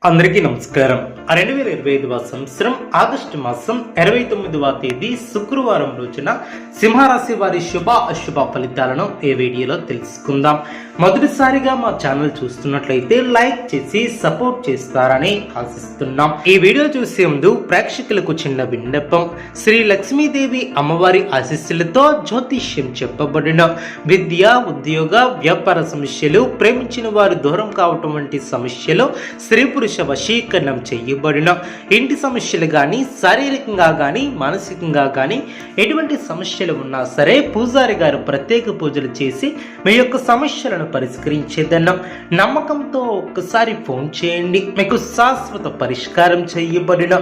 అందరికీ నమస్కారం. 2025వ సంవత్సరం ఆగస్టు మాసం 29వ తేదీ శుక్రవారం రోజున సింహరాశి వారి శుభ అశుభ ఫలితాలను ఈ వీడియోలో తెలుసుకుందాం. మొదటిసారిగా మా ఛానల్ చూస్తున్నట్లయితే లైక్ చేసి సపోర్ట్ చేస్తారని ఆశిస్తున్నాం. ఈ వీడియో చూసే ముందు ప్రేక్షకులకు చిన్న విన్నపం. శ్రీ లక్ష్మీదేవి అమ్మవారి ఆశీస్సులతో జ్యోతిష్యం చెప్పబడిన విద్య, ఉద్యోగ, వ్యాపార సమస్యలు, ప్రేమించిన వారు దూరం కావటం వంటి సమస్యలు, స్త్రీ పురుష వశీకరణం చేయబడిన ఇంటి సమస్యలు కానీ, శారీరకంగా కానీ, మానసికంగా కానీ ఎటువంటి సమస్యలు ఉన్నా సరే పూజారి గారు ప్రత్యేక పూజలు చేసి మీ యొక్క సమస్యలను పరిష్కరించేదన్నాం. నమ్మకంతో ఒక్కసారి ఫోన్ చేయండి, మీకు శాశ్వత పరిష్కారం చేయబడిన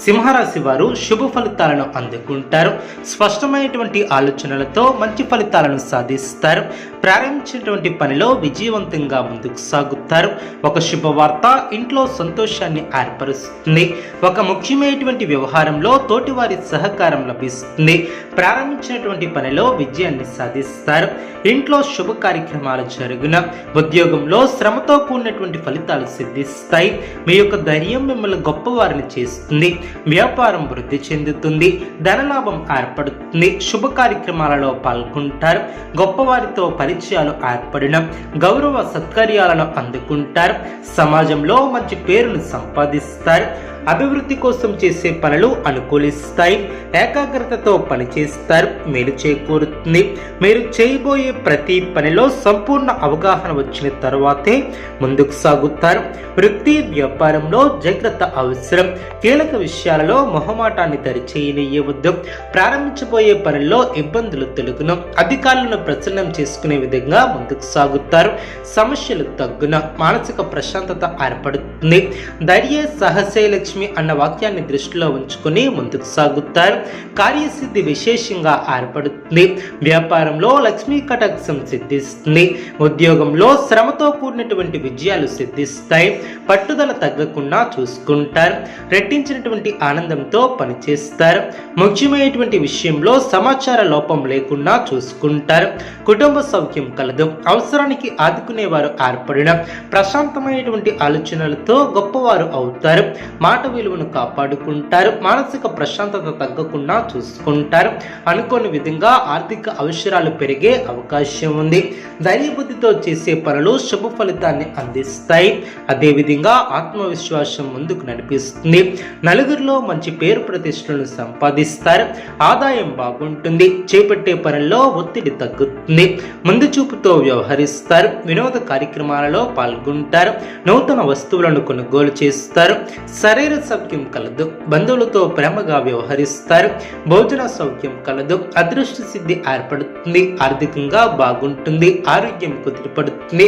సింహరాశి వారు శుభ ఫలితాలను అందుకుంటారు. స్పష్టమైనటువంటి ఆలోచనలతో మంచి ఫలితాలను సాధిస్తారు. ప్రారంభించినటువంటి పనిలో విజయవంతంగా ముందుకు సాగుతారు. ఒక శుభవార్త ఇంట్లో సంతోషాన్ని ఏర్పరుస్తుంది. ఒక ముఖ్యమైనటువంటి వ్యవహారంలో తోటివారి సహకారం లభిస్తుంది. ప్రారంభించినటువంటి పనిలో విజయాన్ని సాధిస్తారు. ఇంట్లో శుభ కార్యక్రమాలు జరుగున, ఉద్యోగంలో శ్రమతో కూడినటువంటి ఫలితాలు సిద్ధిస్తాయి. మీ యొక్క ధైర్యం మిమ్మల్ని గొప్పవారిని చేస్తుంది. వ్యాపారం వృద్ధి చెందుతుంది. ధనలాభం ఏర్పడుతుంది. శుభ కార్యక్రమాలలో పాల్గొంటారు. గొప్పవారితో పరిచయాలు ఏర్పడిన గౌరవ సత్కార్యాలను అందుకుంటారు. సమాజంలో మంచి పేరును సంపాదిస్తారు. అభివృద్ధి కోసం చేసే పనులు అనుకూలిస్తాయి. ఏకాగ్రతతో పనిచేస్తారు. మేలు చేకూరుతుంది. మీరు చేయబోయే ప్రతి పనిలో సంపూర్ణ అవగాహన వచ్చిన తర్వాతే ముందుకు సాగుతారు. వృత్తి, వ్యాపారంలో జాగ్రత్త అవసరం. కీలక విషయాలలో మొహమాటాన్ని దరిచేయనియవద్దు. ప్రారంభించబోయే పనుల్లో ఇబ్బందులు తొలగును. అధికారులను ప్రసన్నం చేసుకునే విధంగా ముందుకు సాగుతారు. సమస్యలు తగ్గున, మానసిక ప్రశాంతత ఏర్పడుతుంది. ధైర్య సాహసే లక్ష్మి అన్న వాక్యాన్ని దృష్టిలో ఉంచుకుని ముందుకు సాగుతారు. కార్యసిద్ధి విశేషంగా ఏర్పడుతుంది. వ్యాపారంలో లక్ష్మీ కటాక్షం సిద్ధిస్తుంది. ఉద్యోగంలో శ్రమతో కూడినటువంటి విజయాలు సిద్ధిస్తాయి. పట్టుదల తగ్గకుండా చూసుకుంటారు. రెట్టించినటువంటి ఆనందంతో పనిచేస్తారు. ముఖ్యమైనటువంటి విషయంలో సమాచార లోపం లేకుండా చూసుకుంటారు. కుటుంబ సౌఖ్యం కలదు. అవసరానికి ఆదుకునేవారు ఏర్పడిన ప్రశాంతమైనటువంటి ఆలోచనలతో గొప్పవారు అవుతారు. మాట విలువను కాపాడుకుంటారు. మానసిక ప్రశాంతత తగ్గకుండా చూసుకుంటారు. అనుకోని విధంగా ఆర్థిక అవసరాలు పెరిగే అవకాశం ఉంది. ధైర్యబుద్ధితో చేసే పనులు శుభ ఫలితాన్ని అందిస్తాయి. అదేవిధంగా ఆత్మవిశ్వాసం ముందుకు నడిపిస్తుంది. నలుగురిలో మంచి పేరు ప్రతిష్టలను సంపాదిస్తారు. ఆదాయం బాగుంటుంది. చేపట్టే పనుల్లో ఒత్తిడి తగ్గుతుంది. ముందు చూపుతో వ్యవహరిస్తారు. వినోద కార్యక్రమాలలో పాల్గొంటారు. నూతన వస్తువులను కొనుగోలు చేస్తారు. శరీర సౌఖ్యం కలదు. బంధువులతో ప్రేమగా వ్యవహరిస్తారు. భోజన సౌఖ్యం కలదు. అదృష్ట సిద్ధి ఏర్పడుతుంది. ఆర్థికంగా బాగుంటుంది. ఆరోగ్యం కుదిరిపడుతుంది.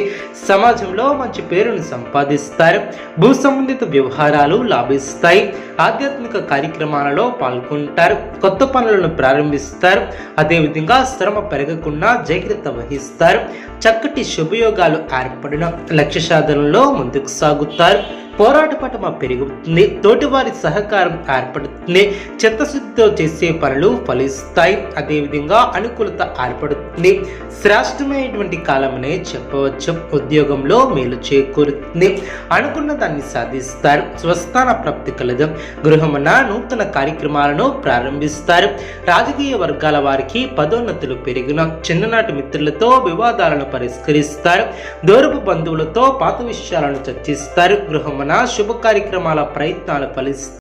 సమాజంలో మంచి పేరును సంపాదిస్తారు. భూ సంబంధిత వ్యవహారాలు లాభిస్తాయి. ఆధ్యాత్మిక కార్యక్రమాలలో పాల్గొంటారు. కొత్త పనులను ప్రారంభిస్తారు. అదేవిధంగా శ్రమ పెరగకుండా జాగ్రత్త వహిస్తారు. చక్కటి శుభయోగాలు ఏర్పడిన లక్ష్య సాధనలో ముందుకు సాగుతారు. పోరాట పటమ పెరుగుతుంది. తోటివారి సహకారం ఏర్పడుతుంది. చిత్తశుద్ధితో చేసే పనులు ఫలిస్తాయి. అదేవిధంగా అనుకూలత ఏర్పడుతుంది. శ్రేష్టమైనటువంటి కాలమనే చెప్పవచ్చు. ఉద్యోగంలో మేలు చేకూరుతుంది. అనుకున్న దాన్ని సాధిస్తారు. స్వస్థాన ప్రాప్తి కలదు. గృహమున నూతన కార్యక్రమాలను ప్రారంభిస్తారు. రాజకీయ వర్గాల వారికి పదోన్నతులు పెరిగిన చిన్ననాటి మిత్రులతో వివాదాలను పరిష్కరిస్తారు. దూరపు బంధువులతో పాత విషయాలను చర్చిస్తారు. గృహమున శుభ కార్యక్రమాల ప్రయత్నాలు ఫలిస్తాయి.